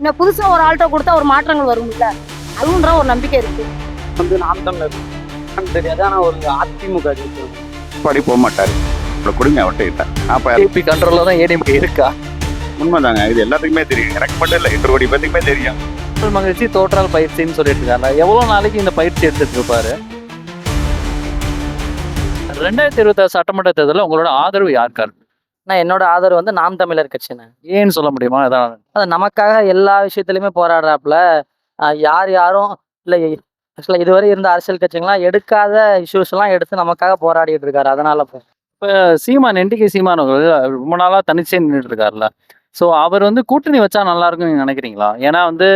இன்னும் புதுசா ஒரு ஆள்கிட்ட கொடுத்தா ஒரு மாற்றங்கள் வரும்ல, அதுன்ற ஒரு நம்பிக்கை இருக்கு. வந்து நாம் தமிழர் தெரியாது, ஆனா ஒரு அதிமுக படி போக மாட்டாரு. கொடுங்க அவர்கிட்ட. அப்ப டிஎம்பி கண்ட்ரோல்ல தான் ஏடிஎம்கே இருக்கா? உண்மைதாங்க, இது எல்லாத்துக்குமே தெரியும். எனக்கு மட்டும் இல்லை, 8 கோடி பேத்துக்குமே தெரியும். மகிழ்ச்சி தோற்றால் பயிற்சின்னு சொல்லிட்டு இருக்காங்க. எவ்வளவு நாளைக்கு இந்த பயிற்சி எடுத்துட்டு இருப்பாரு? 2026 சட்டமன்ற தேர்தலில் உங்களோட ஆதரவு யாருக்கா இருக்கு? என்னோட ஆதரவு வந்து நாம் தமிழர் கட்சிண்ணே. ஏன்னு சொல்ல முடியுமா? அதான் அது நமக்காக எல்லா விஷயத்துலையுமே போராடுறாப்புல. யாரும் இல்லை, ஆக்சுவலாக இதுவரை இருந்த அரசியல் கட்சிகள்லாம் எடுக்காத இஷ்யூஸ் எல்லாம் எடுத்து நமக்காக போராடிட்டு இருக்காரு. அதனால இப்போ சீமான் என்டிகே சீமான் அவர்கள் ரொம்ப நாளா தனிச்சே நின்றுட்டு இருக்காருல்ல. ஸோ அவர் வந்து கூட்டணி வச்சா நல்லா இருக்கும் நீங்க நினைக்கிறீங்களா? ஏன்னா வந்து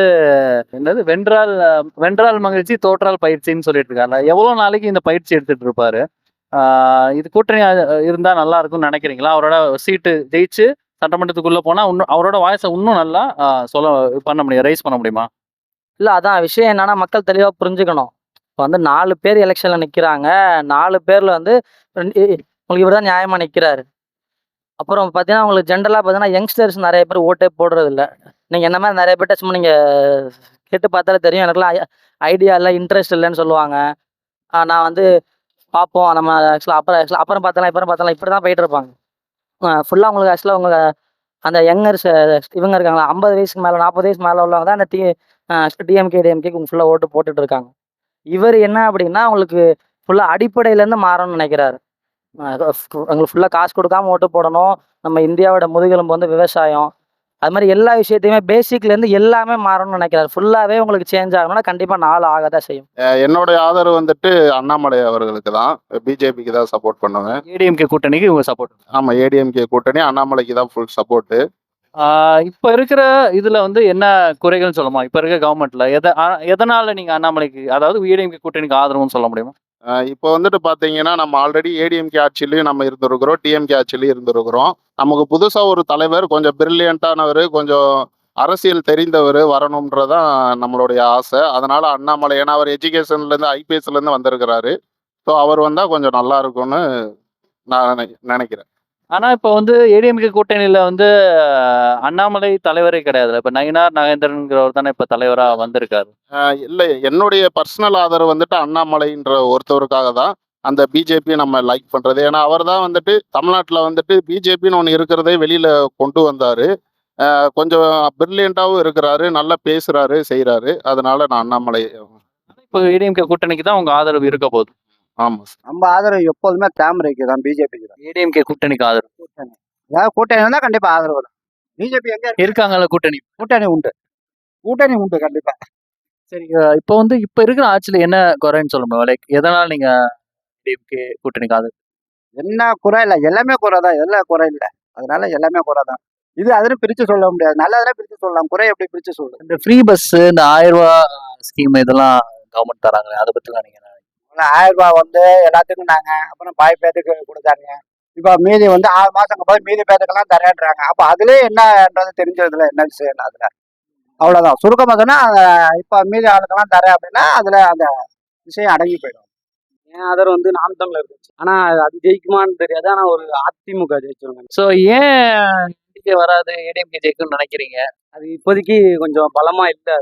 என்னது வென்றால் மகிழ்ச்சி தோற்றால் பயிற்சின்னு சொல்லிட்டு இருக்காருல்ல. எவ்வளவு நாளைக்கு இந்த பயிற்சி எடுத்துட்டு இருப்பாரு? இது கூட்டணி இருந்தா நல்லா இருக்கும்னு நினைக்கிறீங்களா? அவரோட சீட்டு ஜெயிச்சு சட்டமன்றத்துக்குள்ள போனா இன்னும் அவரோட வாய்ஸை இன்னும் நல்லா பண்ண முடியும், ரைஸ் பண்ண முடியுமா? இல்லை, அதான் விஷயம் என்னன்னா மக்கள் தெளிவாக புரிஞ்சுக்கணும். இப்போ வந்து 4 பேர் எலெக்ஷன்ல நிற்கிறாங்க. 4 பேர்ல வந்து உங்களுக்கு இவர் தான் நியாயமா நிற்கிறாரு. அப்புறம் பார்த்தீங்கன்னா உங்களுக்கு ஜென்ரலாக பார்த்தீங்கன்னா யங்ஸ்டர்ஸ் நிறைய பேர் ஓட்டே போடுறது இல்லை. நீங்கள் என்ன மாதிரி நிறைய பேர்ட்ட சும்மா நீங்கள் கேட்டு பார்த்தாலே தெரியும். எனக்குலாம் ஐடியா இல்லை, இன்ட்ரெஸ்ட் இல்லைன்னு சொல்லுவாங்க. நான் வந்து பார்ப்போம் நம்ம அப்புறம் பார்த்தலாம் இப்படி தான் போயிட்டு இருப்பாங்க. ஃபுல்லாக உங்களுக்கு ஆக்சுவலாக உங்க அந்த யங்கர்ஸ் இவங்க இருக்காங்களா 50 வயசுக்கு மேலே 40 வயசு மேலே உள்ளவங்க தான் அந்த டிஎம்கேக்கு ஃபுல்லாக ஓட்டு போட்டுட்டு இருக்காங்க. இவர் என்ன அப்படின்னா உங்களுக்கு ஃபுல்லாக அடிப்படையிலேருந்து மாறணும்னு நினைக்கிறாரு. உங்களுக்கு ஃபுல்லாக காசு கொடுக்காம ஓட்டு போடணும். நம்ம இந்தியாவோட முதுகெலும்பு வந்து விவசாயம். அது மாதிரி எல்லா விஷயத்தையுமே பேசிக்லேருந்து எல்லாமே மாறணும்னு நினைக்கிறாரு. ஃபுல்லாகவே உங்களுக்கு சேஞ்ச் ஆகணும்னா கண்டிப்பாக 4 ஆகதான் செய்யும். என்னுடைய ஆதரவு வந்துட்டு அண்ணாமலை அவர்களுக்கு தான், பிஜேபிக்கு தான் சப்போர்ட் பண்ணுவேன். ஏடிஎம்கே கூட்டணிக்கு இவங்க சப்போர்ட். ஆமா, ஏடிஎம்கே கூட்டணி அண்ணாமலைக்கு தான் ஃபுல் சப்போர்ட்டு. இப்ப இருக்கிற இதுல வந்து என்ன குறைகள் சொல்லமா? இப்ப இருக்க கவர்மெண்ட்ல எதனால நீங்க அண்ணாமலைக்கு, அதாவது ஏடிஎம்கே கூட்டணிக்கு ஆதரவுன்னு சொல்ல முடியுமா? இப்போ வந்துட்டு பார்த்தீங்கன்னா நம்ம ஆல்ரெடி ஏடிஎம்கே ஆட்சியிலையும் நம்ம இருந்திருக்கிறோம், டிஎம்கே ஆட்சியிலையும் இருந்திருக்கிறோம். நமக்கு புதுசாக ஒரு தலைவர், கொஞ்சம் பிரில்லியண்ட்டானவர், கொஞ்சம் அரசியல் தெரிந்தவர் வரணுன்றதான் நம்மளுடைய ஆசை. அதனால அண்ணாமலை, ஏன்னா அவர் எஜுகேஷன்லேருந்து ஐபிஎஸ்லேருந்து வந்திருக்கிறாரு. ஸோ அவர் வந்தால் கொஞ்சம் நல்லா இருக்கும்னு நான் நினைக்கிறேன். ஆனா இப்ப வந்து ஏடிஎம்கே கூட்டணியில வந்து அண்ணாமலை தலைவரே கிடையாதுல்ல. இப்ப நயினார் நாகேந்திரன்கிறவர் தானே இப்ப தலைவரா வந்திருக்காரு. இல்லை, என்னுடைய பர்சனல் ஆதரவு வந்துட்டு அண்ணாமலைன்ற ஒருத்தவருக்காக தான் அந்த பிஜேபி நம்ம லைக் பண்ணுறது. ஏன்னா அவர் தான் வந்துட்டு தமிழ்நாட்டில் வந்துட்டு பிஜேபின்னு ஒன்று இருக்கிறதே வெளியில் கொண்டு வந்தார். கொஞ்சம் பிரில்லியண்ட்டாகவும் இருக்கிறாரு, நல்லா பேசுகிறாரு, செய்கிறாரு. அதனால நான் அண்ணாமலை. இப்போ ஏடிஎம்கே கூட்டணிக்கு தான் உங்க ஆதரவு இருக்க போகுது. ஆமாம் சார். நம்ம ஆதரவு எப்போதுமே தாமரைக்கு தான், பிஜேபிக்கு தான். ஏடிஎம்கே கூட்டணிக்கு ஆதரவு. கூட்டணி ஏதாவது கூட்டணி இருந்தால் கண்டிப்பா ஆதரவு தான். பிஜேபி எங்க இருக்காங்கல்ல கூட்டணி. கூட்டணி உண்டு கண்டிப்பா. சரி, இப்போ வந்து இப்ப இருக்கிற ஆட்சியில என்ன குறைன்னு சொல்ல முடியும்? லைக் எதனால நீங்க ஏடிஎம்கே கூட்டணிக்கு ஆதரவு? என்ன குறை இல்லை, எல்லாமே குறை தான், எல்லாம் குறை இல்லை. அதனால எல்லாமே குறை தான். இது அதுன்னு பிரிச்சு சொல்ல முடியாது. நல்லதெல்லாம் பிரிச்சு சொல்லலாம், குறை எப்படி பிரிச்சு சொல்லு. இந்த ஃப்ரீ பஸ், இந்த 1000 ரூபாய் ஸ்கீம் இதெல்லாம் கவர்மெண்ட் தராங்களே, அதை பத்தி தான் நீங்க 1000 ரூபாய் வந்து எல்லாத்துக்கும் நாங்க, அப்புறம் பாய் பேத்துக்கு கொடுத்தாங்க. இப்போ மீதி வந்து 6 மாசம் போது மீதி பேத்துக்கெல்லாம் தரேன்றாங்க. அப்போ அதுலேயே என்னன்றது தெரிஞ்சதுல என்ன விஷயம் அதுல, அவ்வளோதான். சுருக்கமாக சொன்னா இப்போ மீதி ஆளுக்கெல்லாம் தரேன் அப்படின்னா அதுல அந்த விஷயம் அடங்கி போயிடும். என் ஆதரவு வந்து நாம் தமிழர் கட்சி. ஆனா அது ஜெயிக்குமான்னு தெரியாது, ஆனா ஒரு அதிமுக ஜெயிச்சிருங்க. ஸோ ஏன் இங்கே வராது, ஏடிஎம்கே ஜெயிக்கும்னு நினைக்கிறீங்க? அது இப்போதைக்கு கொஞ்சம் பலமா இல்லை.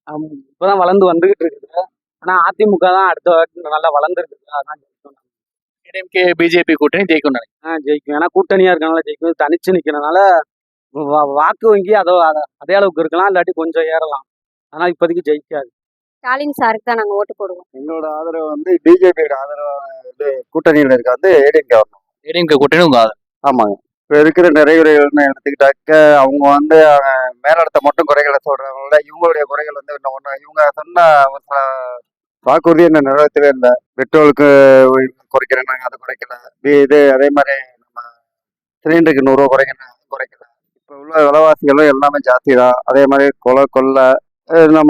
அது இப்போதான் வளர்ந்து வந்துகிட்டு இருக்குது. ஆனா அதிமுக தான் அடுத்த வாட்டி நல்லா வளர்ந்துருக்கு. அதான் ஜெயிக்கும். ஏடிஎம்கே பிஜேபி கூட்டணி ஜெயிக்கும்னு நினைக்கிறேன். ஜெயிக்கும். ஏன்னா கூட்டணியா இருக்கனால ஜெயிக்கும். தனிச்சு நிக்கிறனால வாக்கு வங்கி அதே அளவுக்கு இருக்கலாம், இல்லாட்டி கொஞ்சம் ஏறலாம். ஆனா இப்போதைக்கு ஜெயிக்காது. ஸ்டாலின் சாருக்கு தான் நாங்க ஓட்டு போடுவோம். எங்களோட ஆதரவு வந்து பிஜேபியோட ஆதரவு வந்து கூட்டணியில் இருக்க வந்து ஏடிஎம்கே வரணும். ஏடிஎம்கே கூட்டணி உங்க ஆதரவு? ஆமாங்க. இப்போ இருக்கிற நிறைகுறைகள்னு எடுத்துக்கிட்டாக்க அவங்க வந்து மேலிடத்தை மட்டும் குறைகளை சொல்றாங்கல்ல, இவங்களுடைய குறைகள் வந்து இன்னும் ஒன்று. இவங்க சொன்ன வாக்குறுதி என்ன நிறைவேற்றவே இல்லை. பெட்ரோலுக்கு குறைக்கிறேன்னாங்க, அது குறைக்கல. இது அதே மாதிரி நம்ம சிலிண்டருக்கு 100 ரூபா குறைக்கணும், குறைக்கல. இப்போ உள்ள விலைவாசிகளும் எல்லாமே ஜாஸ்தி தான். அதே மாதிரி கொள்ளை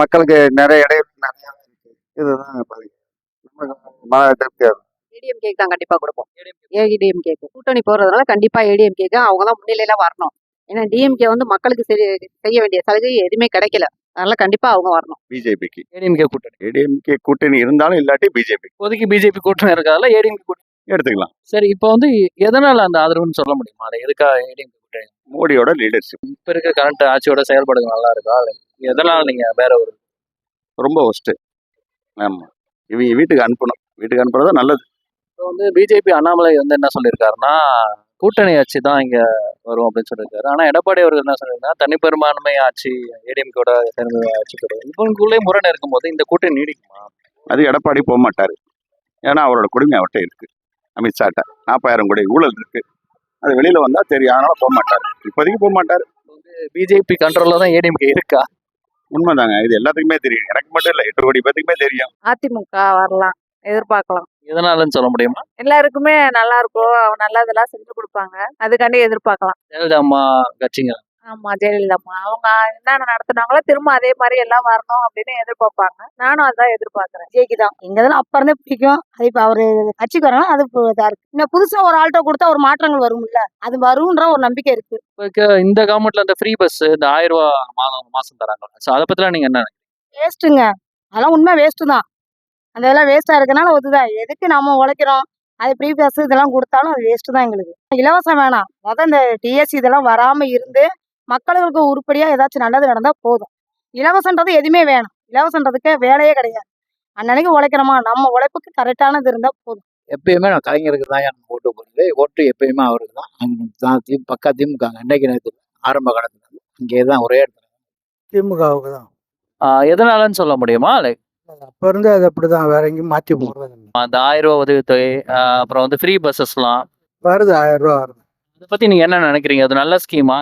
மக்களுக்கு நிறைய இடையூறு நிறையா இருக்கு. இதுதான் திருப்தியாக. ஏடிஎம்கே தான் கண்டிப்பா கொடுப்போம். ஏடிஎம்கே கூட்டணி போறதுனால கண்டிப்பா ஏடிஎம்கே அவங்க தான் முன்னிலையில வரணும். ஏன்னா டிஎம்கே வந்து மக்களுக்கு செய்ய வேண்டிய சலுகை எதுவுமே கிடைக்கல. அதனால கண்டிப்பா அவங்க வரணும். பிஜேபிக்கு ஏடிஎம்கே கூட்டணி. ஏடிஎம்கே கூட்டணி இருந்தாலும் இல்லாட்டி பிஜேபி இப்போதைக்கு பிஜேபி கூட்டணி இருக்கிறதால ஏடிஎம்கே கூட்டணி எடுத்துக்கலாம். சரி, இப்போ வந்து எதனால அந்த ஆதரவுன்னு சொல்ல முடியுமா? அதை எதுக்காக ஏடிஎம்கே கூட்டணி கூட்டணி? மோடியோட லீடர்ஷிப் இப்ப இருக்க கரண்ட் ஆட்சியோட செயல்பாடுகள் நல்லா இருக்கா? எதனால நீங்க வேற ஒரு ரொம்ப ஒஸ்ட்டு. ஆமாம், இவங்க வீட்டுக்கு அனுப்புறது தான் நல்லது. இப்போ வந்து பிஜேபி அண்ணாமலை வந்து என்ன சொல்லியிருக்காருன்னா, கூட்டணி ஆட்சி தான் இங்க வரும் அப்படின்னு சொல்லியிருக்காரு. ஆனா எடப்பாடி அவர்கள் என்ன சொல்லியிருக்காரு, தனிப்பெரும்பான்மை ஆட்சி ஏடிஎம்கேட சேர்ந்து ஆட்சி பெறும். இவங்களுக்குள்ளே முரண் இருக்கும்போது இந்த கூட்டணி நீடிக்குமா? அது எடப்பாடி போக மாட்டார். ஏன்னா அவரோட கொடுமை அவர்கிட்ட இருக்கு. அமித்ஷாட்ட 40,000 கோடி ஊழல் இருக்கு. அது வெளியில வந்தா தெரியும். அதனால போக மாட்டார். இப்போதைக்கு போக மாட்டார். பிஜேபி கண்ட்ரோல்ல தான் ஏடிஎம்கே இருக்கா? உண்மைதாங்க. இது எல்லாத்துக்குமே தெரியும். எனக்கு மட்டும் இல்லை, 8 கோடி பேத்துக்குமே தெரியும். அதிமுக வரலாம், எதிர்பார்க்கலாம். எதனாலன்னு சொல்ல முடியுமா? எல்லாருக்குமே நல்லா இருக்கும், நல்லதெல்லாம் செஞ்சு கொடுப்பாங்க, அதுக்காண்டி எதிர்பார்க்கலாம். ஜெயலலிதா அம்மா கட்சிங்க. ஆமா, ஜெயலலிதா அம்மா அவங்க என்னென்ன நடத்துனாங்களோ திரும்ப அதே மாதிரி எல்லாம் வரணும் அப்படின்னு எதிர்பார்ப்பாங்க. நானும் அதான் எதிர்பார்க்கிறேன். விஜய்க்கு தான் எங்க இதெல்லாம் அப்ப இருந்தே பிடிக்கும். அது இப்ப அவரு கட்சிக்கு வரலாம், அது இதா இருக்கு. இன்னும் புதுசா ஒரு ஆள்கிட்ட கொடுத்தா ஒரு மாற்றங்கள் வரும்ல, அது வரும்ன்ற ஒரு நம்பிக்கை இருக்கு. இப்போ இந்த கவர்மெண்ட்ல இந்த ஃப்ரீ பஸ் இந்த 1000 ரூபா மாசம் தராங்க. ஸோ அதை பத்திலாம் நீங்க என்ன நினைக்கிறீங்க? வேஸ்ட்டுங்க, அதெல்லாம் உண்மை வேஸ்ட்டு தான். அந்த இதெல்லாம் வேஸ்டா இருக்கனால ஒத்துதான். எதுக்கு நம்ம உழைக்கிறோம், அது ப்ரீ பஸ் இதெல்லாம் கொடுத்தாலும் அது வேஸ்ட்டு தான் எங்களுக்கு. இலவசம் வேணாம், இந்த டிஎஸ்சி இதெல்லாம் வராம இருந்து மக்களுக்கு உருப்படியா ஏதாச்சும் நல்லது நடந்தா போதும். இலவசன்றது எதுவுமே வேணும். இலவசன்றதுக்கு வேலையே கிடையாது. அன்னன்னைக்கு உழைக்கிறோமா, நம்ம உழைப்புக்கு கரெக்டானது இருந்தா போதும். எப்பயுமே நான் கலைஞருக்கு தான் எனக்கு ஓட்டு போடுறது. ஓட்டு எப்பயுமே அவருக்கு தான். தான் பக்கா திமுக இன்னைக்கு நேரத்து ஆரம்ப காலத்துல இங்கே தான் ஒரே இடத்துல திமுகவுக்கு தான். எதனாலன்னு சொல்ல முடியுமா? லைக் அப்ப இருந்து அது அப்படிதான், வேற எங்கேயும் மாற்றி போடுறது இல்லை. அந்த 1000 ரூபா உதவித்தொகை, அப்புறம் வந்து ஃப்ரீ பஸ்ஸஸ்லாம் வருது 1000 ரூபா வருது. இதை பத்தி நீங்க என்ன நினைக்கிறீங்க? அது நல்ல ஸ்கீமா?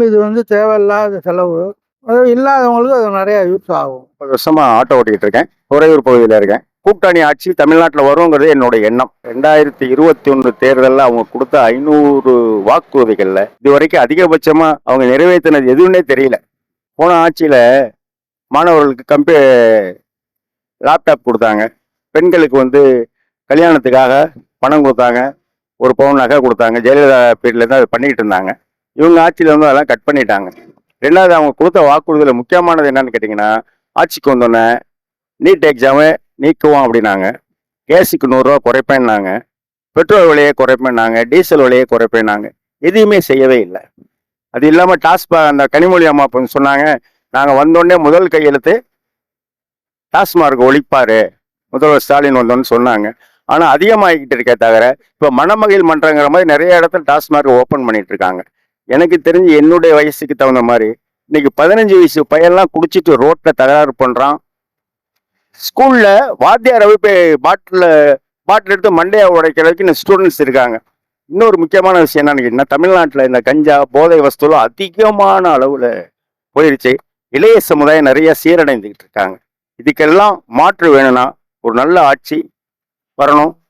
இது வந்து தேவையில்லாத செலவு. அது இல்லாதவங்களுக்கு அது நிறைய யூஸ் ஆகும். 30 வருஷமா ஆட்டோ ஓட்டிக்கிட்டு இருக்கேன். துறையூர் பகுதியில் இருக்கேன். கூட்டணி ஆட்சி தமிழ்நாட்டில் வருங்கிறது என்னோட எண்ணம். 2021 தேர்தலில் அவங்க கொடுத்த 500 வாக்குறுதிகளில் இதுவரைக்கும் அதிகபட்சமாக அவங்க நிறைவேற்றினது எதுவுமே தெரியல. போன ஆட்சியில் மாணவர்களுக்கு லேப்டாப் கொடுத்தாங்க. பெண்களுக்கு வந்து கல்யாணத்துக்காக பணம் கொடுத்தாங்க. 1 பவுன் நகை கொடுத்தாங்க. ஜெயலலிதா பீரியட்லேருந்து அதை பண்ணிக்கிட்டு இருந்தாங்க. இவங்க ஆட்சியில் வந்து அதெல்லாம் கட் பண்ணிட்டாங்க. ரெண்டாவது, அவங்க கொடுத்த வாக்குறுதியில் முக்கியமானது என்னன்னு கேட்டிங்கன்னா, ஆட்சிக்கு வந்தோடனே நீட் எக்ஸாமை நீக்குவோம் அப்படின்னாங்க. கேஸுக்கு 100 ரூபா குறைப்பேன்னாங்க. பெட்ரோல் விலையை குறைப்பேன்னாங்க. டீசல் விலையை குறைப்பேன்னாங்க. எதையுமே செய்யவே இல்லை. அது இல்லாமல் டாஸ்மாக் அந்த கனிமொழி அம்மா இப்போ சொன்னாங்க, நாங்கள் வந்தோடனே முதல் கையெழுத்து டாஸ்மார்க் ஒழிப்பார் முதல்வர் ஸ்டாலின் வந்தோன்னு சொன்னாங்க. ஆனால் அதிகமாகிக்கிட்டு இருக்கே தவிர இப்போ மணமகிழ் மன்றங்கிற மாதிரி நிறைய இடத்துல டாஸ்மார்க் ஓப்பன் பண்ணிட்டு இருக்காங்க. எனக்கு தெரிஞ்சு என்னுடைய வயசுக்கு தகுந்த மாதிரி இன்னைக்கு 15 வயசு பையன்லாம் குடிச்சிட்டு ரோட்டில் தகராறு பண்ணுறான். ஸ்கூலில் வாத்தியாரை போய் பாட்டில் எடுத்து மண்டையை உடைக்கிறதுக்கு இன்னும் ஸ்டூடெண்ட்ஸ் இருக்காங்க. இன்னொரு முக்கியமான விஷயம் என்னன்னு கேட்டிங்கன்னா, தமிழ்நாட்டில் இந்த கஞ்சா போதை வஸ்துலாம் அதிகமான அளவில் போயிடுச்சு. இளைய சமுதாயம் நிறைய சீரடைந்துக்கிட்டு இருக்காங்க. இதுக்கெல்லாம் மாற்று வேணும்னா ஒரு நல்ல ஆட்சி வரணும்.